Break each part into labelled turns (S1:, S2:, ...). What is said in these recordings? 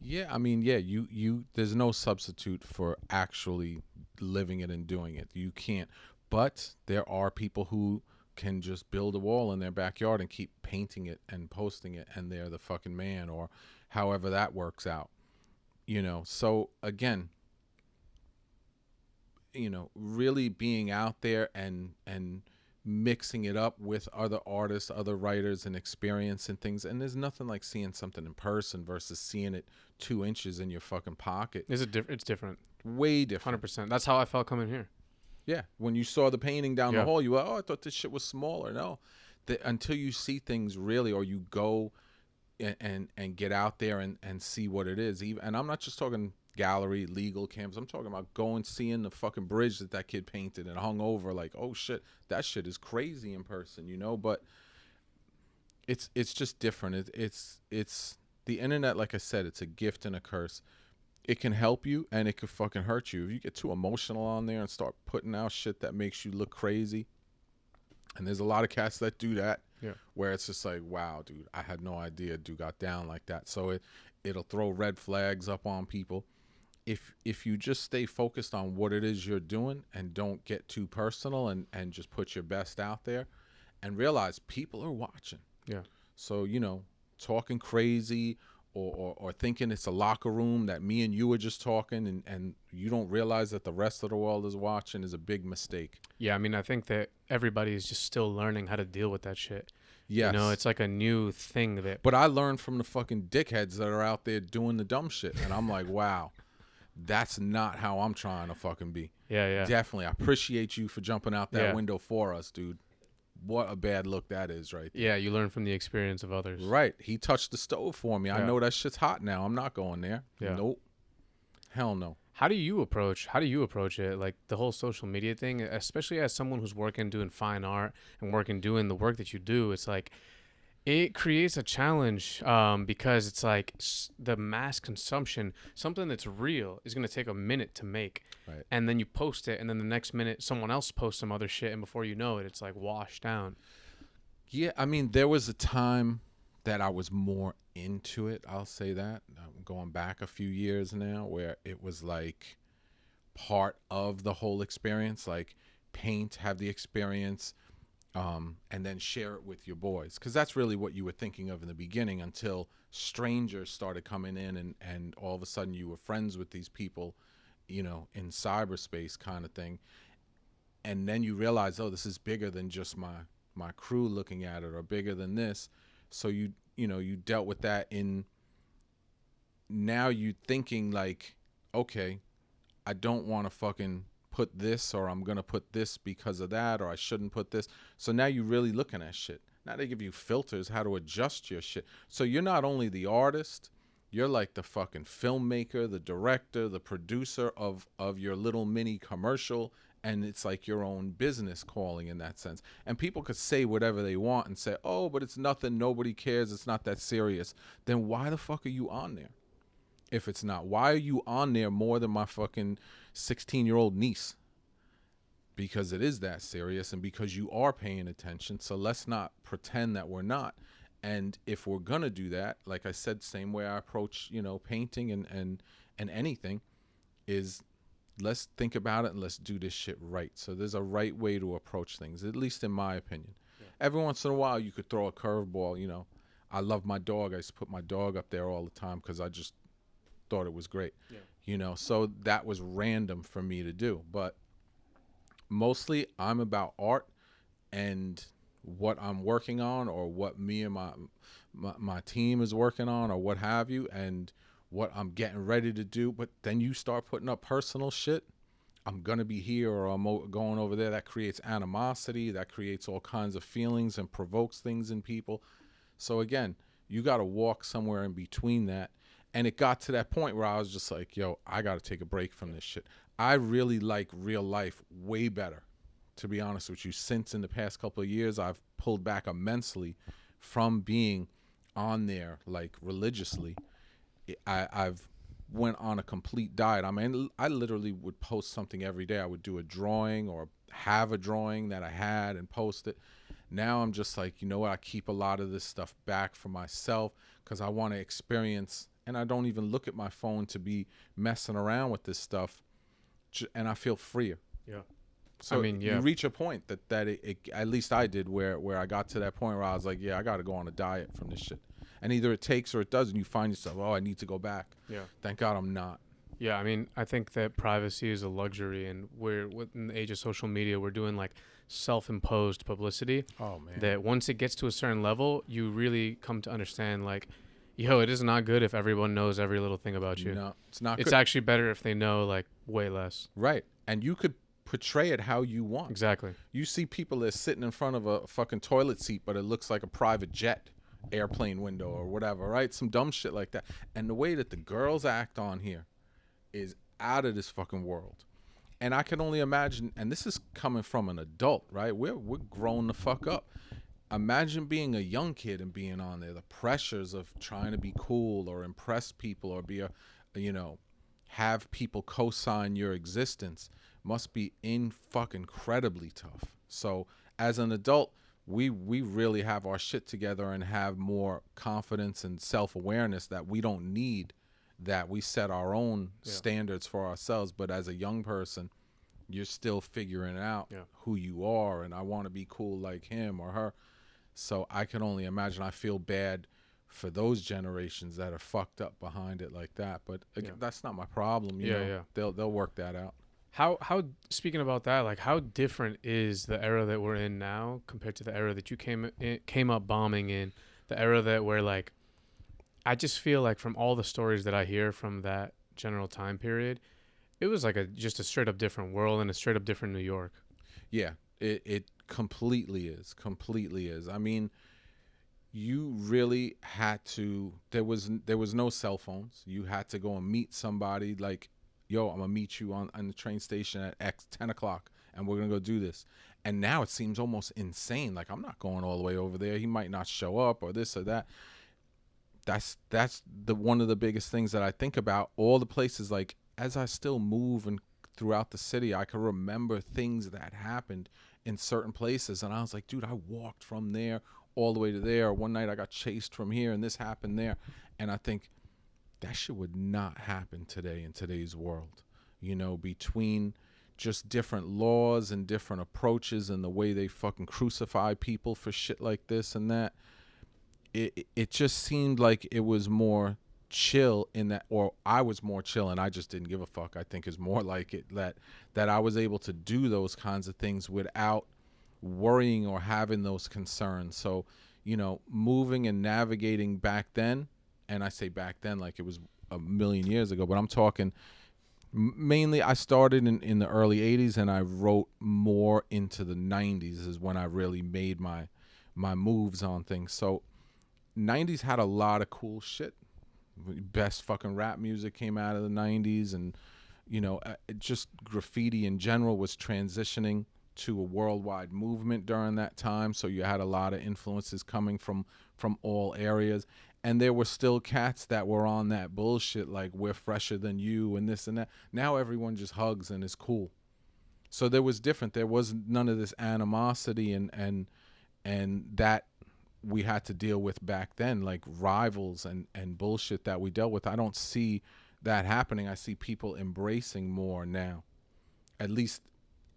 S1: Yeah, I mean, yeah, you there's no substitute for actually living it and doing it. You can't. But there are people who can just build a wall in their backyard and keep painting it and posting it, and they're the fucking man, or however that works out. So again, really being out there and mixing it up with other artists, other writers, and experience and things. And there's nothing like seeing something in person versus seeing it 2 inches in your fucking pocket.
S2: It's different.
S1: Way different.
S2: 100%. That's how I felt coming here.
S1: Yeah. When you saw the painting down the hall, you were, I thought this shit was smaller. No. Until you see things really, or you go and get out there and see what it is. And I'm not just talking gallery, legal camps. I'm talking about going, seeing the fucking bridge that kid painted and hung over, like, oh shit, that shit is crazy in person, but it's just different. It's the internet, like I said, it's a gift and a curse. It can help you and it could fucking hurt you. If you get too emotional on there and start putting out shit that makes you look crazy, and there's a lot of cats that do that, where it's just like, wow, dude, I had no idea dude got down like that. So it'll throw red flags up on people. If you just stay focused on what it is you're doing and don't get too personal and just put your best out there and realize people are watching.
S2: Yeah.
S1: So, talking crazy or thinking it's a locker room that me and you are just talking and you don't realize that the rest of the world is watching is a big mistake.
S2: Yeah, I mean, I think that everybody is just still learning how to deal with that shit.
S1: Yes.
S2: It's like a new thing that...
S1: But I learned from the fucking dickheads that are out there doing the dumb shit. And I'm like, wow. That's not how I'm trying to fucking be.
S2: Yeah.
S1: Definitely. I appreciate you for jumping out that window for us, dude. What a bad look that is right there.
S2: Yeah, you learn from the experience of others.
S1: Right. He touched the stove for me. I know that shit's hot now. I'm not going there.
S2: Yeah.
S1: Nope. Hell no.
S2: How do you approach it? Like the whole social media thing, especially as someone who's working doing fine art and doing the work that you do, it's like it creates a challenge because it's like the mass consumption, something that's real is going to take a minute to make.
S1: Right.
S2: And then you post it and then the next minute someone else posts some other shit and before you know it, it's like washed down.
S1: Yeah, I mean, there was a time that I was more into it. I'll say that. I'm going back a few years now where it was like part of the whole experience, like paint, have the experience, and then share it with your boys. Because that's really what you were thinking of in the beginning until strangers started coming in and all of a sudden you were friends with these people, in cyberspace kind of thing. And then you realize, oh, this is bigger than just my crew looking at it or bigger than this. So you dealt with that in now you thinking like, okay, I don't want to fucking put this or I'm going to put this because of that or I shouldn't put this. So now you're really looking at shit. Now they give you filters how to adjust your shit. So you're not only the artist, you're like the fucking filmmaker, the director, the producer of your little mini commercial. And it's like your own business calling in that sense. And people could say whatever they want and say, oh, but it's nothing. Nobody cares. It's not that serious. Then why the fuck are you on there? If it's not, why are you on there more than my fucking 16-year-old niece? Because it is that serious and because you are paying attention. So let's not pretend that we're not. And if we're going to do that, like I said, same way I approach, painting and anything is let's think about it and let's do this shit right. So there's a right way to approach things, at least in my opinion. Yeah. Every once in a while you could throw a curveball, I love my dog. I used to put my dog up there all the time because I just thought it was great. Yeah. So that was random for me to do. But mostly I'm about art and what I'm working on or what me and my team is working on or what have you and what I'm getting ready to do. But then you start putting up personal shit. I'm going to be here or I'm going over there. That creates animosity. That creates all kinds of feelings and provokes things in people. So again, you got to walk somewhere in between that. And it got to that point where I was just like, yo, I got to take a break from this shit. I really like real life way better, to be honest with you. Since in the past couple of years, I've pulled back immensely from being on there like religiously. I've went on a complete diet. I mean, I literally would post something every day. I would do a drawing or have a drawing that I had and post it. Now I'm just like, you know what? I keep a lot of this stuff back for myself because I want to experience and I don't even look at my phone to be messing around with this stuff, and I feel freer.
S2: Yeah.
S1: So you reach a point that at least I did where I got to that point where I was like, yeah, I got to go on a diet from this shit. And either it takes or it doesn't. You find yourself, oh, I need to go back.
S2: Yeah.
S1: Thank God I'm not.
S2: Yeah, I mean, I think that privacy is a luxury, and we're in the age of social media, we're doing like self-imposed publicity.
S1: Oh man.
S2: That once it gets to a certain level, you really come to understand like, yo, it is not good if everyone knows every little thing about you.
S1: No, it's not.
S2: It's
S1: good.
S2: actually better if they know like way less.
S1: Right, and you could portray it how you want.
S2: Exactly.
S1: You see people that sitting in front of a fucking toilet seat, but it looks like a private jet, airplane window or whatever, right? Some dumb shit like that. And the way that the girls act on here is out of this fucking world. And I can only imagine, and this is coming from an adult, right? We're grown the fuck up. Imagine being a young kid and being on there. The pressures of trying to be cool or impress people or be have people co-sign your existence must be fucking incredibly tough. So as an adult, we really have our shit together and have more confidence and self-awareness that we don't need that. We set our own standards for ourselves. But as a young person, you're still figuring out who you are, and I want to be cool like him or her. So I can only imagine. I feel bad for those generations that are fucked up behind it like that. But again, that's not my problem. You know? They'll work that out.
S2: How speaking about that, like how different is the era that we're in now compared to the era that you came up bombing in, the era that we're like, I just feel like from all the stories that I hear from that general time period, it was like just a straight up different world and a straight up different New York.
S1: Yeah, it completely is. I mean, you really had to. There was no cell phones. You had to go and meet somebody. Like, yo, I'm gonna meet you on the train station at X 10 o'clock, and we're gonna go do this. And now it seems almost insane. Like, I'm not going all the way over there. He might not show up or this or that. That's the one of the biggest things that I think about. All the places, like, as I still move and throughout the city, I can remember things that happened in certain places, and I was like, dude, I walked from there all the way to there. One night I got chased from here, and this happened there. And I think that shit would not happen today in today's world. You know, between just different laws and different approaches and the way they fucking crucify people for shit like this and that. It just seemed like it was more chill in that, or I was more chill and I just didn't give a fuck. I think is more like it that I was able to do those kinds of things without worrying or having those concerns. So, you know, moving and navigating back then, and I say back then like it was a million years ago, but I'm talking mainly I started in the early 80s and I wrote more into the 90s is when I really made my moves on things. So 90s had a lot of cool shit. Best fucking rap music came out of the 90s, and you know, just graffiti in general was transitioning to a worldwide movement during that time. So you had a lot of influences coming from all areas, and there were still cats that were on that bullshit like we're fresher than you and this and that. Now everyone just hugs and is cool. So there was different. There was none of this animosity and that we had to deal with back then, like rivals and bullshit that we dealt with. I don't see that happening. I see people embracing more now. At least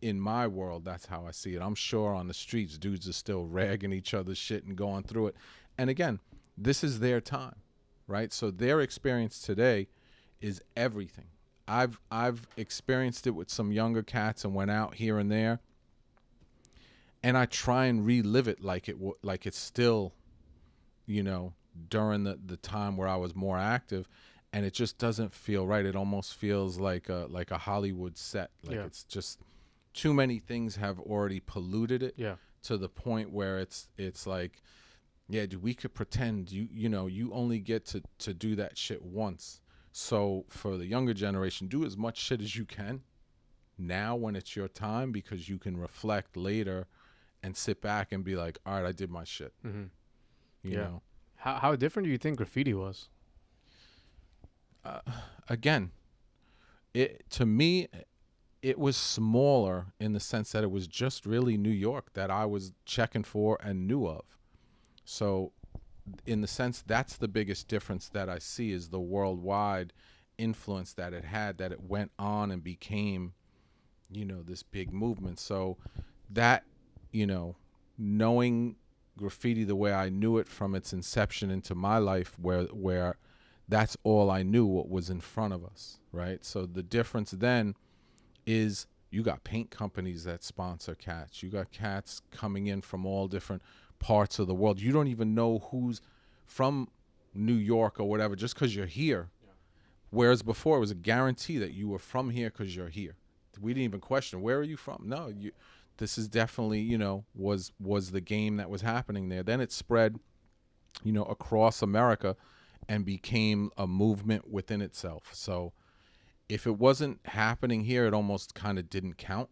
S1: in my world, that's how I see it. I'm sure on the streets, dudes are still ragging each other's shit and going through it. And again, this is their time, right? So their experience today is everything. I've experienced it with some younger cats and went out here and there. And I try and relive it like it's still, you know, during the time where I was more active, and it just doesn't feel right. It almost feels like a Hollywood set. Like it's just too many things have already polluted it to the point where it's like, yeah, dude, we could pretend you know you only get to do that shit once. So for the younger generation, do as much shit as you can now when it's your time, because you can reflect later and sit back and be like, all right, I did my shit.
S2: Mm-hmm.
S1: You know?
S2: How different do you think graffiti was?
S1: Again, to me, it was smaller in the sense that it was just really New York that I was checking for and knew of. So in the sense, that's the biggest difference that I see, is the worldwide influence that it had, that it went on and became, this big movement. So that, knowing graffiti the way I knew it from its inception into my life, where that's all I knew, what was in front of us, right? So the difference then is, you got paint companies that sponsor cats. You got cats coming in from all different parts of the world. You don't even know who's from New York or whatever, just because you're here. Yeah. Whereas before, it was a guarantee that you were from here because you're here. We didn't even question, where are you from? No, this is definitely, was the game that was happening there. Then it spread, across America and became a movement within itself. So if it wasn't happening here, it almost kind of didn't count,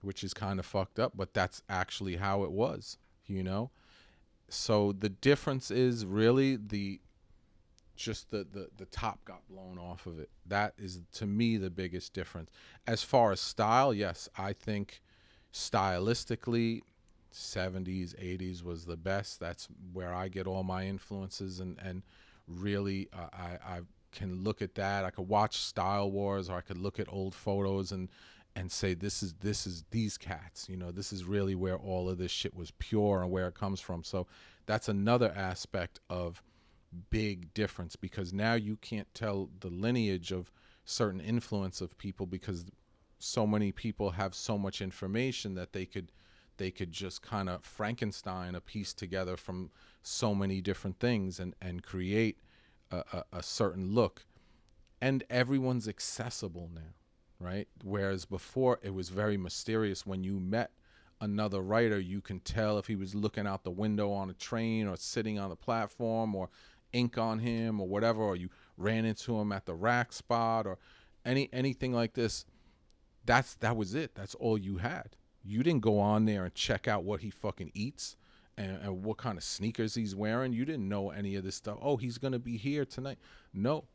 S1: which is kind of fucked up, but that's actually how it was, So the difference is really the top got blown off of it. That is, to me, the biggest difference. As far as style, yes, I think stylistically, 70s, 80s was the best. That's where I get all my influences, and really, I can look at that. I could watch Style Wars, or I could look at old photos and say, this is these cats. This is really where all of this shit was pure and where it comes from. So that's another aspect of big difference, because now you can't tell the lineage of certain influence of people, because so many people have so much information that they could just kind of Frankenstein a piece together from so many different things and create a certain look. And everyone's accessible now, right? Whereas before, it was very mysterious. When you met another writer, you can tell if he was looking out the window on a train, or sitting on the platform, or ink on him, or whatever, or you ran into him at the rack spot, or anything like this. That was it. That's all you had. You didn't go on there and check out what he fucking eats and what kind of sneakers he's wearing. You didn't know any of this stuff. Oh, he's going to be here tonight. No.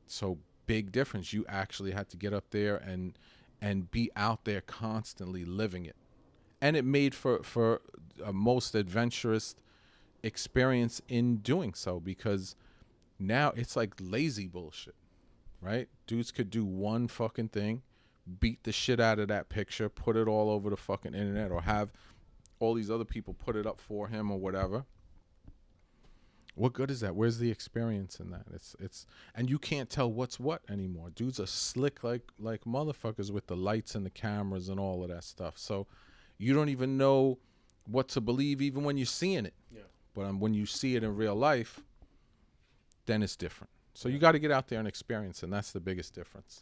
S1: So big difference. You actually had to get up there and be out there constantly living it. And it made for a most adventurous experience in doing so, because now it's like lazy bullshit, right? Dudes could do one fucking thing, beat the shit out of that picture, put it all over the fucking internet, or have all these other people put it up for him or whatever. What good is that? Where's the experience in that? It's and you can't tell what's what anymore. Dudes are slick like motherfuckers with the lights and the cameras and all of that stuff. So you don't even know what to believe even when you're seeing it. Yeah. But when you see it in real life, then it's different. So you got to get out there and experience, and that's the biggest difference.